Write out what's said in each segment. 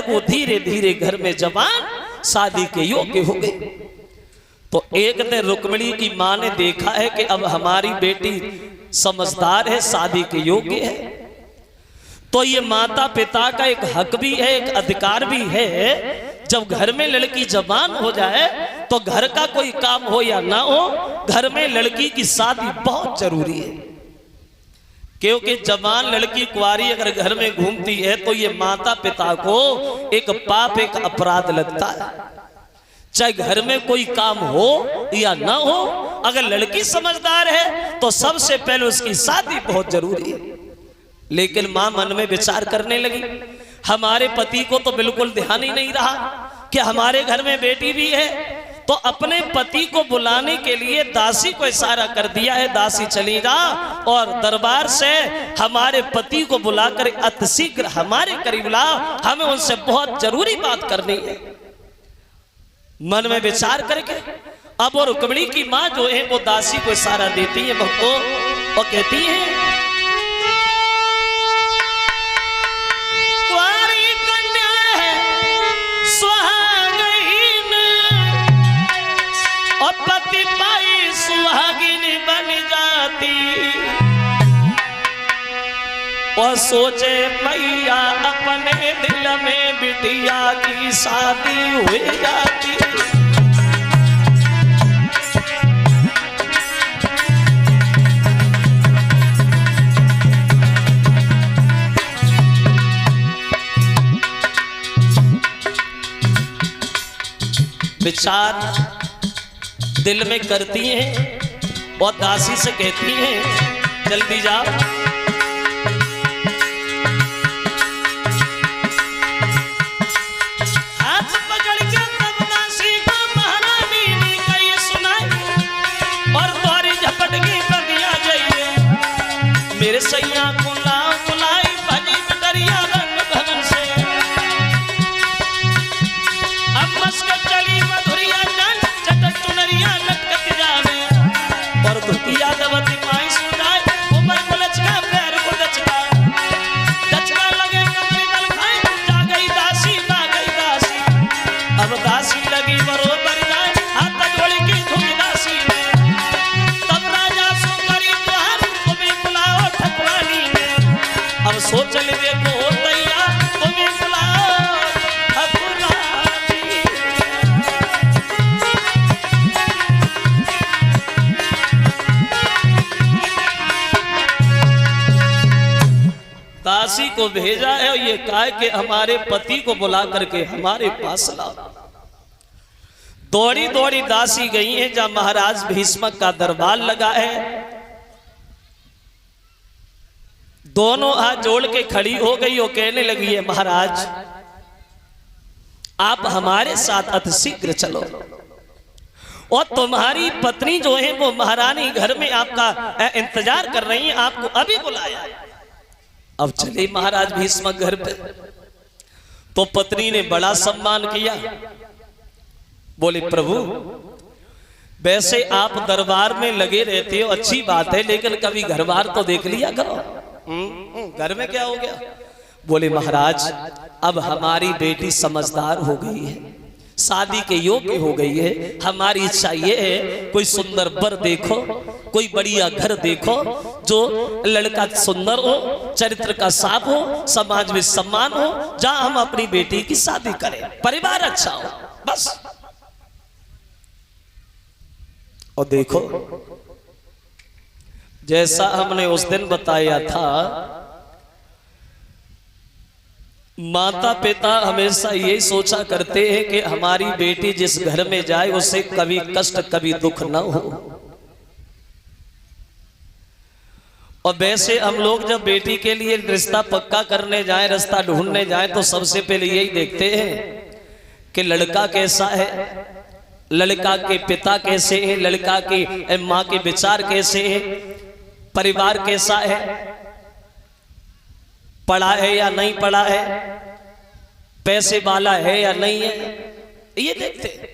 वो धीरे धीरे घर में जवान शादी के योग्य हो गए। तो एक दिन रुक्मिणी की मां ने देखा है कि अब हमारी बेटी समझदार है, शादी के योग्य है, तो ये माता पिता का एक हक भी है, एक अधिकार भी है, जब घर में लड़की जवान हो जाए तो घर का कोई काम हो या ना हो, घर में लड़की की शादी बहुत जरूरी है। क्योंकि जवान लड़की कुंवारी अगर घर में घूमती है तो ये माता पिता को एक पाप, एक अपराध लगता है। चाहे घर में कोई काम हो या ना हो, अगर लड़की समझदार है तो सबसे पहले उसकी शादी बहुत जरूरी है। लेकिन मां मन में विचार करने लगी, हमारे पति को तो बिल्कुल ध्यान ही नहीं रहा कि हमारे घर में बेटी भी है, तो अपने पति को बुलाने के लिए दासी को इशारा कर दिया है, दासी चली जा और दरबार से हमारे पति को बुलाकर अतिशीघ्र हमारे करीब ला, हमें उनसे बहुत जरूरी बात करनी है। मन में विचार करके अब वो रुक्मिणी की मां जो है वो दासी को इशारा देती है, वो कहती है, कुंवारी कन्या है सुहागिन और पति पाई सुहागिन बन जाती, और सोचे मैया अपने दिल में बिटिया की शादी हुई जाती। विचार दिल में करती हैं और दासी से कहती हैं, जल्दी जाओ, हाथ पकड़ के तब दासी को महारानी ने कही सुनाई, और द्वारी झपट की बंदिया जाइए, मेरे सैया को लाओ बुलाई भजी बटरिया रंग भवन से, अब मस्क चली मधुरिया जान चटक चुनरिया लटकत जावे, और धुतिया दवती माई सुनाए ऊपर को लचका पैर को दचका, दचका लगे कमरी बल खाए, जा गई दासी, ना गई दासी, अब दासी लगी बरोबर जाए, हाथ जोड़ी की धुन दासी ने, तब राजा सो करी तुहार तुम्हें बुलाओ ठकुरानी ने, अब सोच ले देखो हो तैयार तुम्हें बुलाओ ठकुरानी। दासी को भेजा है और ये कहा कि हमारे पति को बुला करके हमारे पास लाओ। दौड़ी दौड़ी दासी गई है जहां महाराज भीष्मक का दरबार लगा है, दोनों हाथ जोड़ के खड़ी हो गई और कहने लगी है, महाराज आप हमारे साथ अतिशीघ्र चलो, और तुम्हारी पत्नी जो है वो महारानी घर में आपका इंतजार कर रही है, आपको अभी बुलाया। अब चले महाराज भीष्मक घर पे, तो पत्नी ने बड़ा सम्मान किया, बोले प्रभु वैसे आप दरबार में लगे रहते हो अच्छी बात है, लेकिन कभी घर बार तो देख लिया करो, घर में क्या हो गया। बोले महाराज अब हमारी बेटी समझदार हो गई है, शादी के योग्य हो गई है, हमारी इच्छा ये है कोई सुंदर वर देखो, कोई बढ़िया घर देखो, जो लड़का सुंदर हो, चरित्र का साफ हो, समाज में सम्मान हो, जहां हम अपनी बेटी की शादी करें, परिवार अच्छा हो, बस। और देखो जैसा हमने उस दिन बताया था, माता पिता हमेशा यही सोचा करते हैं कि हमारी बेटी जिस घर में जाए उसे कभी कष्ट कभी दुख न हो। और वैसे हम लोग जब बेटी के लिए रिश्ता पक्का करने जाएं, रास्ता ढूंढने जाएं, तो सबसे पहले यही देखते हैं कि लड़का कैसा है, लड़का के पिता कैसे हैं, लड़का की माँ के विचार कैसे हैं, परिवार कैसा है, पढ़ा है या नहीं पढ़ा है, पैसे वाला है या नहीं है, ये देखते हैं।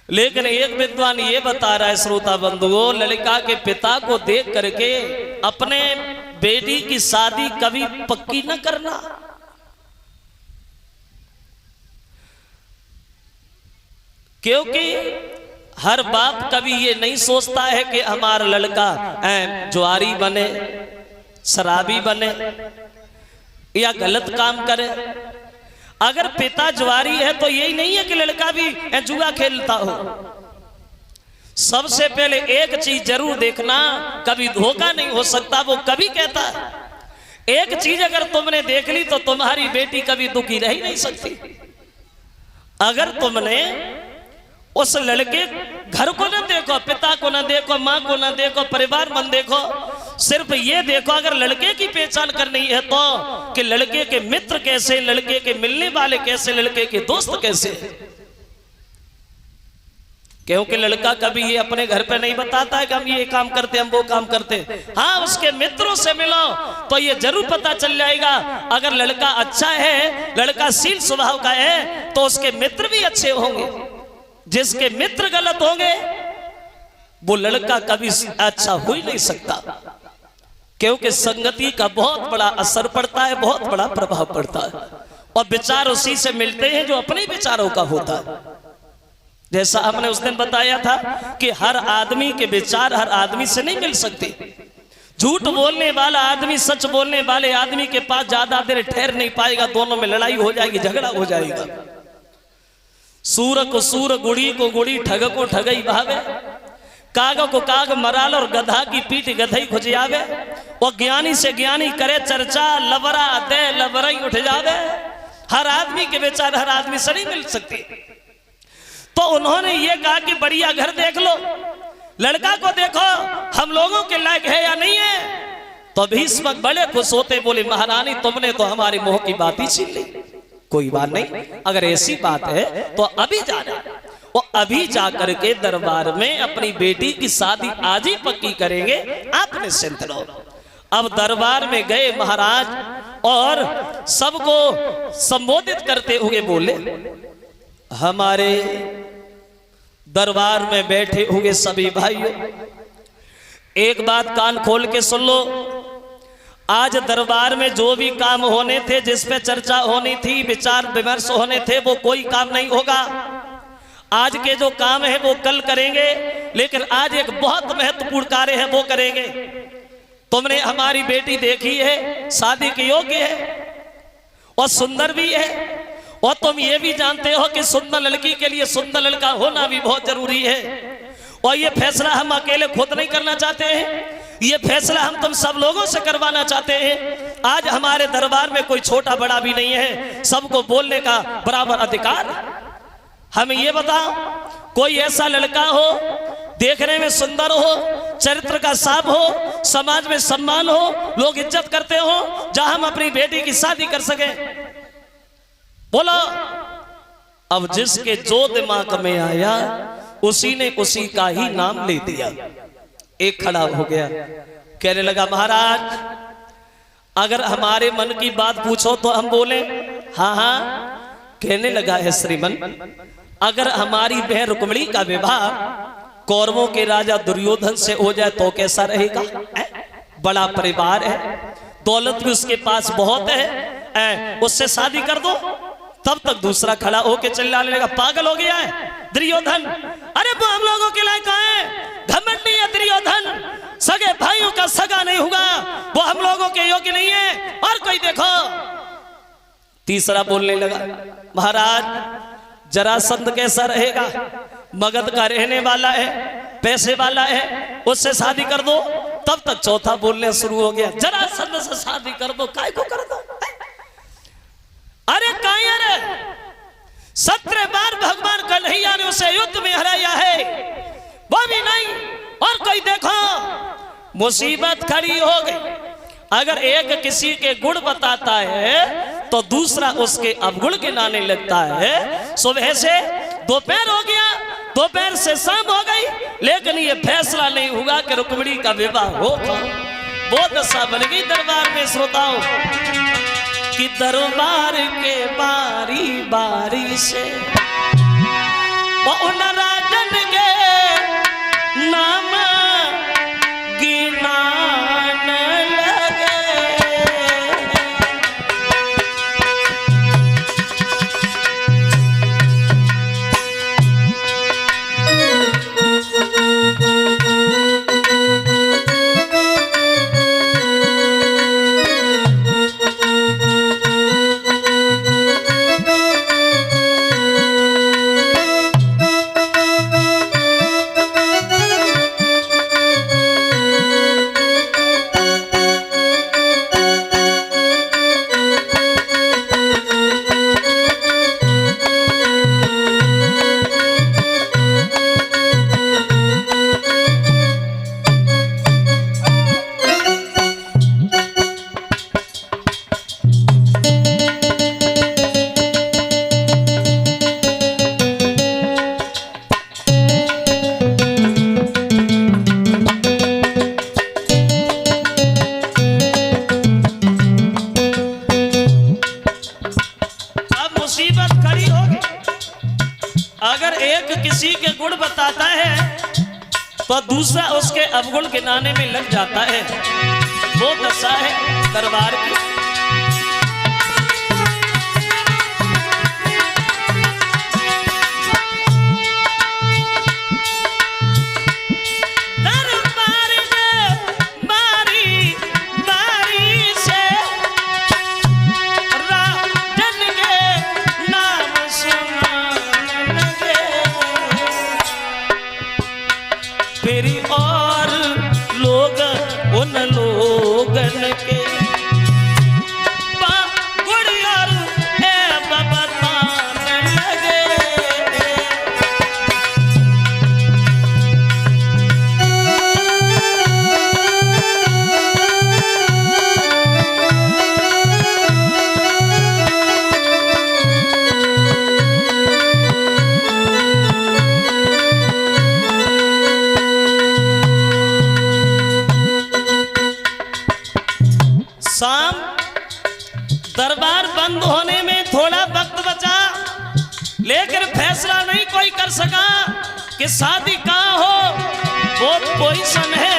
लेकिन एक विद्वान ये बता रहा है श्रोता बंधुओं, लड़का के पिता को देख करके अपने बेटी की शादी कभी पक्की न करना। क्योंकि हर बाप कभी ये नहीं सोचता है कि हमारा लड़का जुआरी बने, शराबी बने या गलत काम करे। अगर पिता जुआरी है तो यही नहीं है कि लड़का भी जुआ खेलता हो। सबसे पहले एक चीज जरूर देखना, कभी धोखा नहीं हो सकता। वो कभी कहता है एक चीज अगर तुमने देख ली तो तुम्हारी बेटी कभी दुखी रह ही नहीं सकती। अगर तुमने उस लड़के घर को ना देखो, पिता को ना देखो, माँ को ना देखो, परिवार मन देखो, सिर्फ ये देखो अगर लड़के की पहचान करनी है तो कि लड़के के मित्र कैसे, लड़के के मिलने वाले कैसे, लड़के के दोस्त कैसे। क्योंकि लड़का कभी ये अपने घर पे नहीं बताता है कि हम ये काम करते, हम वो काम करते। हाँ, उसके मित्रों से मिलो तो ये जरूर पता चल जाएगा। अगर लड़का अच्छा है, लड़का शील स्वभाव का है, तो उसके मित्र भी अच्छे होंगे। जिसके मित्र गलत होंगे वो लड़का कभी अच्छा हो ही नहीं सकता। क्योंकि संगति का बहुत बड़ा असर पड़ता है, बहुत बड़ा प्रभाव पड़ता है। और विचार उसी से मिलते हैं जो अपने विचारों का होता है। जैसा हमने उस दिन बताया था कि हर आदमी के विचार हर आदमी से नहीं मिल सकते। झूठ बोलने वाला आदमी सच बोलने वाले आदमी के पास ज्यादा देर ठहर नहीं पाएगा, दोनों में लड़ाई हो जाएगी, झगड़ा हो जाएगा। सूर को सूर, गुड़ी को गुड़ी, ठग को ठगई भावे, काग को काग मराल और गधा की पीठ गधई खुजियावे। और ज्ञानी से ज्ञानी करे चर्चा, लबरा दे लबरई उठ जावे। हर आदमी के विचार हर आदमी से नहीं मिल सकते। तो उन्होंने ये कहा कि बढ़िया घर देख लो, लड़का को देखो हम लोगों के लायक है या नहीं है। तो भीष्म बड़े खुश होते बोले, महारानी तुमने तो हमारे मुंह की बात ही छीन ली। कोई बात नहीं, अगर ऐसी बात है तो अभी जाना। वो अभी जाकर के दरबार में अपनी बेटी की शादी आज ही पक्की करेंगे, आप निश्चिंत रहो। अब दरबार में गए महाराज और सबको संबोधित करते हुए बोले, हमारे दरबार में बैठे हुए सभी भाइयों, एक बात कान खोल के सुन लो। आज दरबार में जो भी काम होने थे, जिस पे चर्चा होनी थी, विचार विमर्श होने थे, वो कोई काम नहीं होगा। आज के जो काम है वो कल करेंगे, लेकिन आज एक बहुत महत्वपूर्ण कार्य है वो करेंगे। तुमने हमारी बेटी देखी है, शादी के योग्य है और सुंदर भी है। और तुम ये भी जानते हो कि सुंदर लड़की के लिए सुंदर लड़का होना भी बहुत जरूरी है। और ये फैसला हम अकेले खुद नहीं करना चाहते हैं, ये फैसला हम तुम सब लोगों से करवाना चाहते हैं। आज हमारे दरबार में कोई छोटा बड़ा भी नहीं है, सबको बोलने का बराबर अधिकार। हमें ये बताओ, कोई ऐसा लड़का हो, देखने में सुंदर हो, चरित्र का साफ हो, समाज में सम्मान हो, लोग इज्जत करते हो, जहां हम अपनी बेटी की शादी कर सके? बोलो। अब जिसके जो दिमाग में आया उसी ने उसी का ही नाम ले दिया। एक खड़ा हो गया, कहने लगा, महाराज अगर हमारे मन की बात पूछो तो हम बोले। हाँ हाँ, कहने लगा है श्रीमन, अगर हमारी बहन रुक्मिणी का विवाह कौरवों के राजा दुर्योधन से हो जाए तो कैसा रहेगा? बड़ा परिवार है, दौलत भी उसके पास बहुत है, उससे शादी कर दो। तब तक दूसरा खड़ा होके चिल्लाने लगा, पागल हो गया है दुर्योधन? अरे वो हम लोगों के लायक है, घमंडी है दुर्योधन, सगे भाइयों का सगा नहीं होगा, वो हम लोगों के योग्य नहीं है। और कोई देखो। तीसरा बोलने लगा, महाराज जरासंध कैसा रहेगा? मगध का रहने वाला है, पैसे वाला है, उससे शादी कर दो। तब तक चौथा बोलने शुरू हो गया, जरासंध से शादी कर दो, काय को कर दो? अरे कायर 17 बार भगवान कन्हैया ने उसे युद्ध में हराया है, वो भी नहीं। और कोई देखो, मुसीबत खड़ी हो गई। अगर एक किसी के गुण बताता है तो दूसरा उसके अवगुण गिनाने लगता है। सुबह से दोपहर हो गया, दोपहर से शाम हो गई, लेकिन ये फैसला नहीं हुआ कि रुक्मिणी का विवाह होगा। वो दशा बन गई दरबार में श्रोताओं कि दरबार के बारी बारी से उन राजन के नाम गिनान लगे। मुसीबत खड़ी होगी। अगर एक किसी के गुण बताता है तो दूसरा उसके अवगुण गिनाने में लग जाता है। वो दशा है दरबार की। फिर और लोग उन लोगन के गुड़ और ऐब बताने लगे। शाम दरबार बंद होने में थोड़ा वक्त बचा, लेकिन फैसला नहीं कोई कर सका कि शादी कहाँ हो। वो पोजीशन है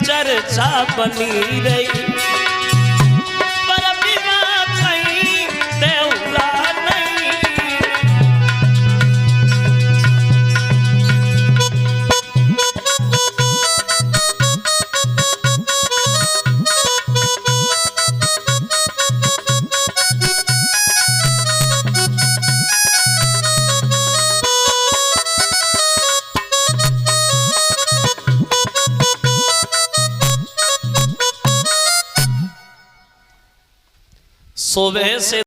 चर्चा बनी रही, पर विवाह कहीं देवला नहीं। सुबह से